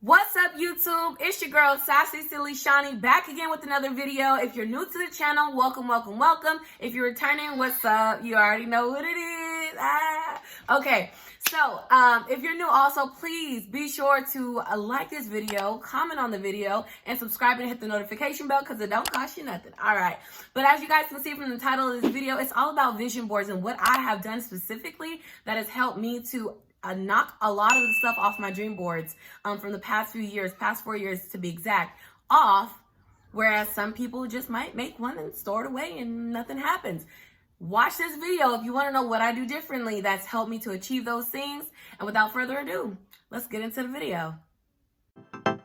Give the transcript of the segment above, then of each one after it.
What's up, YouTube? It's your girl, Sassy Silly Shawnie, back again with another video. If you're new to the channel, welcome, welcome, welcome. If you're returning, what's up? You already know what it is. Okay, so if you're new also, please be sure to like this video, comment on the video, and subscribe and hit the notification bell because it don't cost you nothing. All right, but as you guys can see from the title of this video, it's all about vision boards and what I have done specifically that has helped me to knock a lot of the stuff off my dream boards from the past few years, past 4 years to be exact, off, whereas some people just might make one and store it away and nothing happens. Watch this video if you want to know what I do differently that's helped me to achieve those things. And without further ado, let's get into the video. All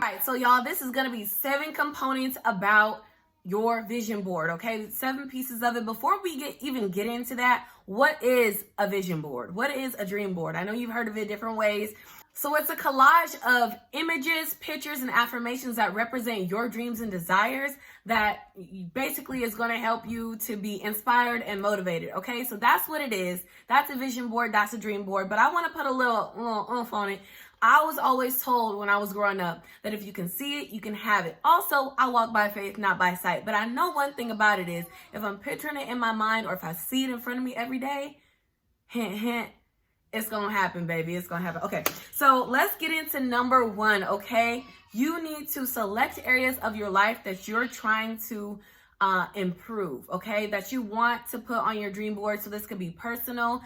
right, so y'all, this is going to be 7 components about your vision board, okay? 7 pieces of it. Before we even get into that, what is a vision board? What is a dream board? I know you've heard of it different ways. So it's a collage of images, pictures, and affirmations that represent your dreams and desires that basically is going to help you to be inspired and motivated, okay? So that's what it is. That's a vision board. That's a dream board. But I want to put a little oomph on it. I was always told when I was growing up that if you can see it, you can have it. Also, I walk by faith, not by sight. But I know one thing about it is if I'm picturing it in my mind or if I see it in front of me every day, hint, hint, it's going to happen, baby. It's going to happen. Okay, so let's get into number 1, okay? You need to select areas of your life that you're trying to improve, okay, that you want to put on your dream board. So this could be personal,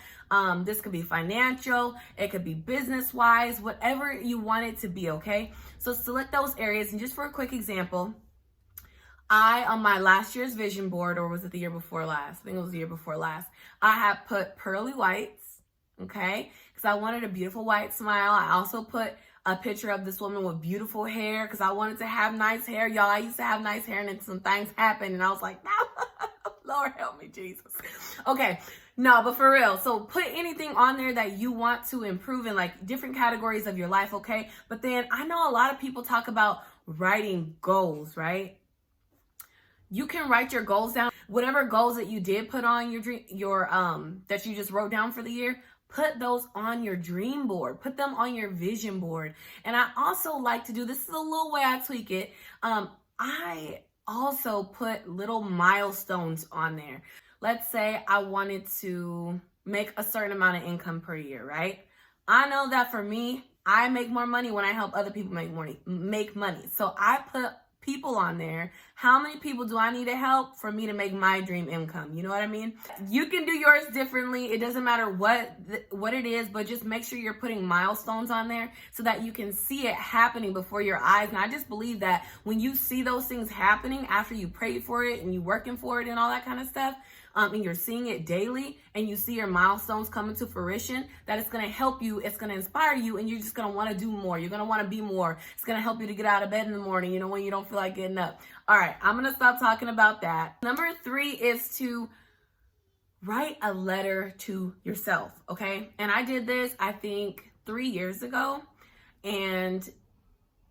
this could be financial, it could be business wise, whatever you want it to be, okay? So select those areas. And just for a quick example, on my last year's vision board, or was it the year before last? I think it was the year before last. I had put pearly whites, okay, because I wanted a beautiful white smile. I also put a picture of this woman with beautiful hair because I wanted to have nice hair. Y'all, I used to have nice hair and then some things happened and I was like, no, Lord help me, Jesus. Okay, no, but for real. So put anything on there that you want to improve in like different categories of your life, okay? But then I know a lot of people talk about writing goals, right? You can write your goals down. Whatever goals that you did put on that you just wrote down for the year, put those on your dream board. Put them on your vision board. And I also like to do, this is a little way I tweak it. I also put little milestones on there. Let's say I wanted to make a certain amount of income per year, right? I know that for me, I make more money when I help other people make money. So I put people on there. How many people do I need to help for me to make my dream income? You know what I mean? You can do yours differently. It doesn't matter what it is, but just make sure you're putting milestones on there so that you can see it happening before your eyes. And I just believe that when you see those things happening after you prayed for it and you working for it and all that kind of stuff, and you're seeing it daily and you see your milestones coming to fruition, that it's going to help you, it's going to inspire you, and you're just going to want to do more. You're going to want to be more. It's going to help you to get out of bed in the morning, you know, when you don't feel like getting up. All right, I'm going to stop talking about that. Number 3 is to write a letter to yourself, okay? And I did this, I think, 3 years ago, and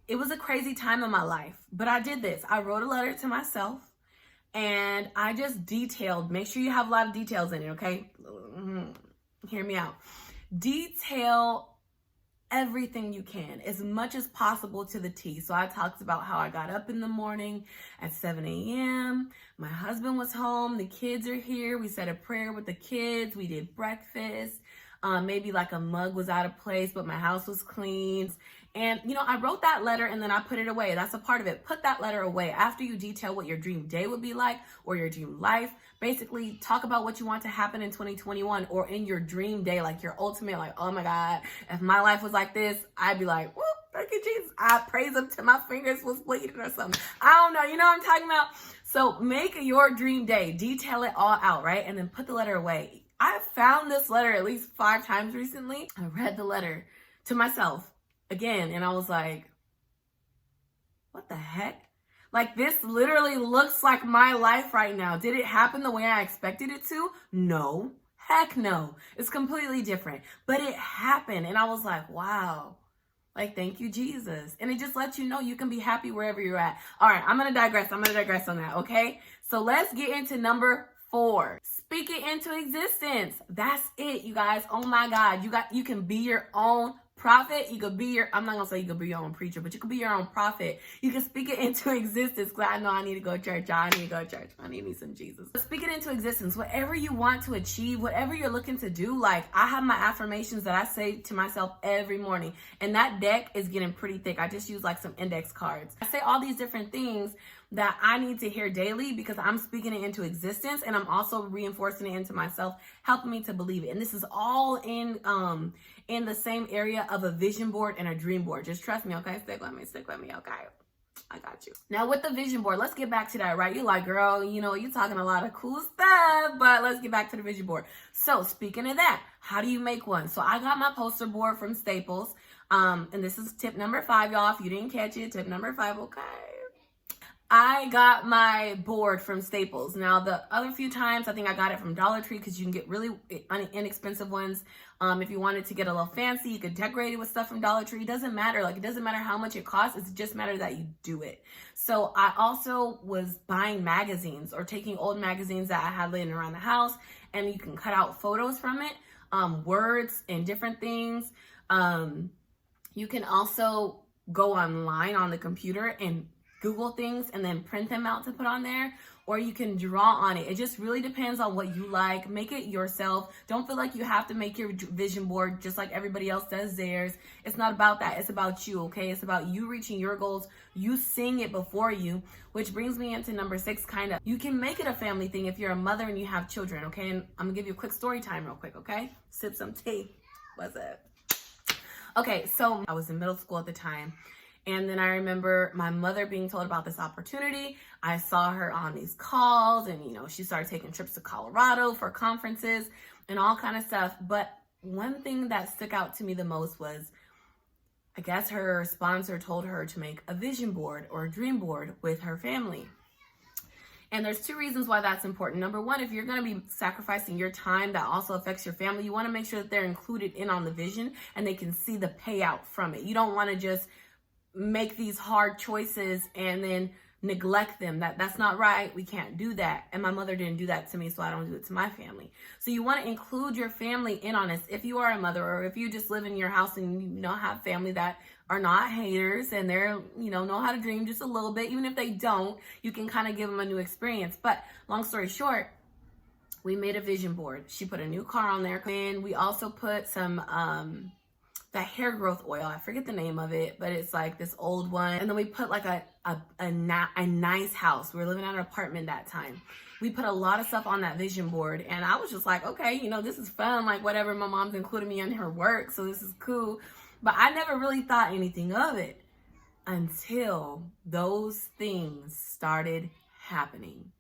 it was a crazy time in my life, but I did this. I wrote a letter to myself. And I just detailed, make sure you have a lot of details in it, okay? Hear me out. Detail everything you can, as much as possible to the T. So I talked about how I got up in the morning at 7 a.m. My husband was home. The kids are here. We said a prayer with the kids. We did breakfast. Maybe like a mug was out of place, but my house was clean. And, you know, I wrote that letter and then I put it away. That's a part of it. Put that letter away. After you detail what your dream day would be like or your dream life, basically talk about what you want to happen in 2021 or in your dream day, like your ultimate, like, oh my God, if my life was like this, I'd be like, whoop, thank you, Jesus. I praise him till my fingers was bleeding or something. I don't know. You know what I'm talking about? So make your dream day, detail it all out, right? And then put the letter away. I found this letter at least 5 times recently. I read the letter to myself again, and I was like, what the heck? Like, this literally looks like my life right now. Did it happen the way I expected it to? No. Heck no. It's completely different. But it happened, and I was like, wow. Like, thank you, Jesus. And it just lets you know you can be happy wherever you're at. All right, I'm going to digress. I'm going to digress on that, okay? So let's get into number 4, speak it into existence. That's it, you guys. Oh my God. You can be your own prophet. You could be I'm not gonna say you could be your own preacher, but you could be your own prophet. You can speak it into existence. Cause I know I need to go to church. I need to go to church. I need me some Jesus. But speak it into existence. Whatever you want to achieve, whatever you're looking to do. Like, I have my affirmations that I say to myself every morning, and that deck is getting pretty thick. I just use like some index cards. I say all these different things that I need to hear daily because I'm speaking it into existence, and I'm also reinforcing it into myself, helping me to believe it. And this is all in the same area of a vision board and a dream board. Just trust me, okay? Stick with me, okay? I got you. Now with the vision board, let's get back to that, right? You're like, girl, you know, you're talking a lot of cool stuff, but let's get back to the vision board. So speaking of that, how do you make one? So I got my poster board from Staples. And this is tip number 5, y'all. If you didn't catch it, tip number 5, okay? I got my board from Staples. Now, the other few times, I think I got it from Dollar Tree because you can get really inexpensive ones. If you wanted to get a little fancy, you could decorate it with stuff from Dollar Tree. It doesn't matter. Like, it doesn't matter how much it costs. It just matters that you do it. So I also was buying magazines or taking old magazines that I had laying around the house, and you can cut out photos from it, words and different things. You can also go online on the computer and Google things and then print them out to put on there, or you can draw on it. It just really depends on what you like. Make it yourself. Don't feel like you have to make your vision board just like everybody else does theirs. It's not about that. It's about you, okay? It's about you reaching your goals, you seeing it before you, which brings me into number 6, kind of. You can make it a family thing if you're a mother and you have children, okay? And I'm gonna give you a quick story time real quick, okay? Sip some tea. What's up? Okay, so I was in middle school at the time. And then I remember my mother being told about this opportunity. I saw her on these calls, and, you know, she started taking trips to Colorado for conferences and all kind of stuff. But one thing that stuck out to me the most was, I guess her sponsor told her to make a vision board or a dream board with her family. And there's 2 reasons why that's important. Number 1, if you're going to be sacrificing your time that also affects your family, you want to make sure that they're included in on the vision and they can see the payout from it. You don't want to just make these hard choices and then neglect them. That's not right. We can't do that. And my mother didn't do that to me, so I don't do it to my family. So you want to include your family in on this. If you are a mother, or if you just live in your house and you don't have family that are not haters and they're, you know how to dream just a little bit, even if they don't, you can kind of give them a new experience. But long story short, we made a vision board. She put a new car on there, and we also put some that hair growth oil. I forget the name of it, but it's like this old one. And then we put like a nice house. We were living in an apartment that time. We put a lot of stuff on that vision board, and I was just like, okay, this is fun. Like, whatever, my mom's included me in her work, so this is cool. But I never really thought anything of it until those things started happening.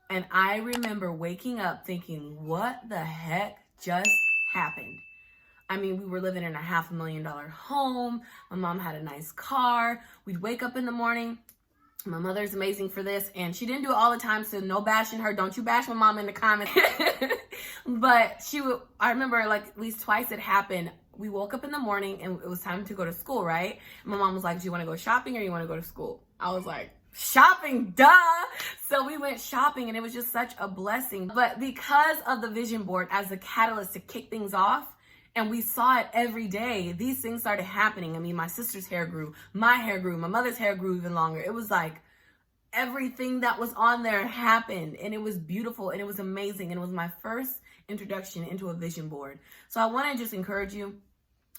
And I remember waking up thinking, what the heck just happened? I mean, we were living in a $500,000 home. My mom had a nice car. We'd wake up in the morning. My mother's amazing for this, and she didn't do it all the time, so no bashing her. Don't you bash my mom in the comments. But I remember like at least twice it happened. We woke up in the morning and it was time to go to school, right? And my mom was like, do you want to go shopping or you want to go to school? I was like, shopping, duh. So we went shopping, and it was just such a blessing. But because of the vision board as a catalyst to kick things off, and we saw it every day, these things started happening. I mean, my sister's hair grew, my hair grew, my mother's hair grew even longer. It was like everything that was on there happened, and it was beautiful, and it was amazing. And it was my first introduction into a vision board. So I want to just encourage you,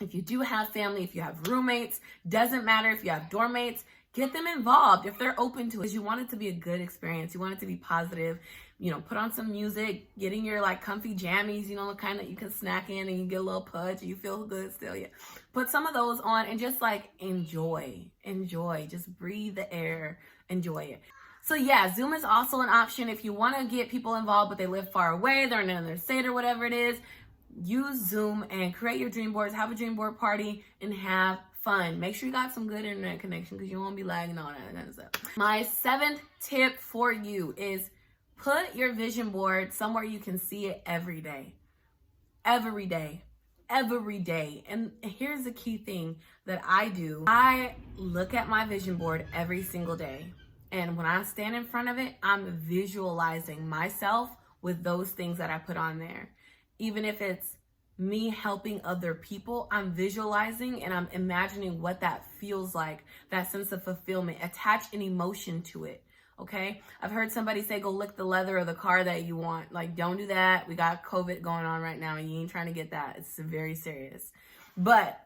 if you do have family, if you have roommates, doesn't matter if you have dorm mates, get them involved if they're open to it. You want it to be a good experience. You want it to be positive. Put on some music, get in your like comfy jammies, the kind that you can snack in and you get a little pudge and you feel good still. Yeah. Put some of those on and just like enjoy, just breathe the air, enjoy it. So yeah, Zoom is also an option if you want to get people involved, but they live far away, they're in another state or whatever it is. Use Zoom and create your dream boards, have a dream board party, and have fun. Make sure you got some good internet connection because you won't be lagging on that kind of stuff. My 7th tip for you is put your vision board somewhere you can see it every day. Every day. Every day. And here's the key thing that I do. I look at my vision board every single day. And when I stand in front of it, I'm visualizing myself with those things that I put on there. Even if it's me helping other people, I'm visualizing and I'm imagining what that feels like, that sense of fulfillment. Attach an emotion to it. Okay. I've heard somebody say, go lick the leather of the car that you want. Like, don't do that. We got COVID going on right now and you ain't trying to get that. It's very serious. But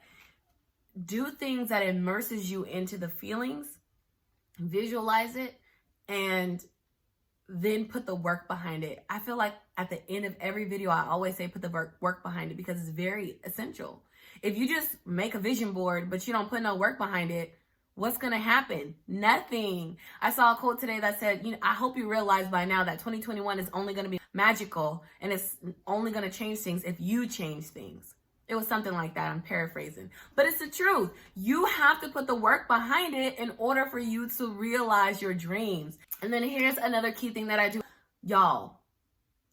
do things that immerses you into the feelings, visualize it, and then put the work behind it. I feel like at the end of every video, I always say put the work behind it because it's very essential. If you just make a vision board, but you don't put no work behind it, what's going to happen? Nothing. I saw a quote today that said, I hope you realize by now that 2021 is only going to be magical and it's only going to change things if you change things. It was something like that. I'm paraphrasing, but it's the truth. You have to put the work behind it in order for you to realize your dreams. And then here's another key thing that I do, y'all.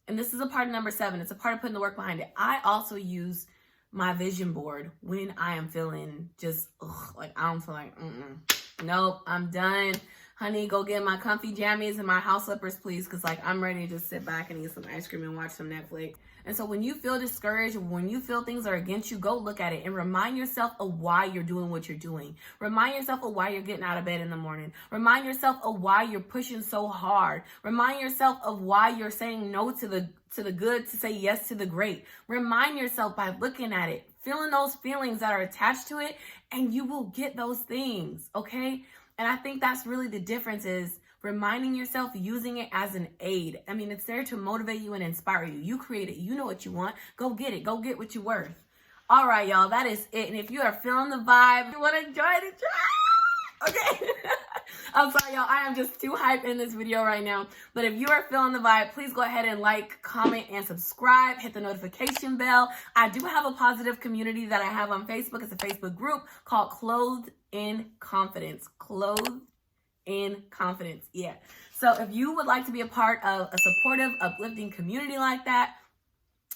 And this is a part of number 7. It's a part of putting the work behind it. I also use my vision board when I am feeling just like I don't feel like nope, I'm done, honey. Go get my comfy jammies and my house slippers, please, because like I'm ready to just sit back and eat some ice cream and watch some Netflix. And so when you feel discouraged, when you feel things are against you, go look at it and remind yourself of why you're doing what you're doing. Remind yourself of why you're getting out of bed in the morning. Remind yourself of why you're pushing so hard. Remind yourself of why you're saying no to the good to say yes to the great. Remind yourself by looking at it, feeling those feelings that are attached to it, and you will get those things, okay? And I think that's really the difference, is reminding yourself, using it as an aid. I mean, it's there to motivate you and inspire you. You create it. You know what you want. Go get it. Go get what you're worth. All right, y'all, that is it. And if you are feeling the vibe, you want to join the tribe, okay? I'm sorry, y'all. I am just too hyped in this video right now. But if you are feeling the vibe, please go ahead and like, comment, and subscribe. Hit the notification bell. I do have a positive community that I have on Facebook. It's a Facebook group called Clothed in Confidence. Clothed in Confidence. Yeah. So if you would like to be a part of a supportive, uplifting community like that,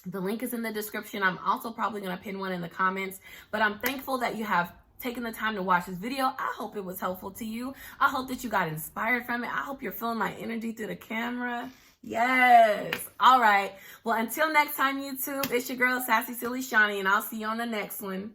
the link is in the description. I'm also probably going to pin one in the comments. But I'm thankful that you have taking the time to watch this video. I hope it was helpful to you. I hope that you got inspired from it. I hope you're feeling my energy through the camera. Yes. All right. Well, until next time, YouTube, it's your girl, Sassy Silly Shawnie, and I'll see you on the next one.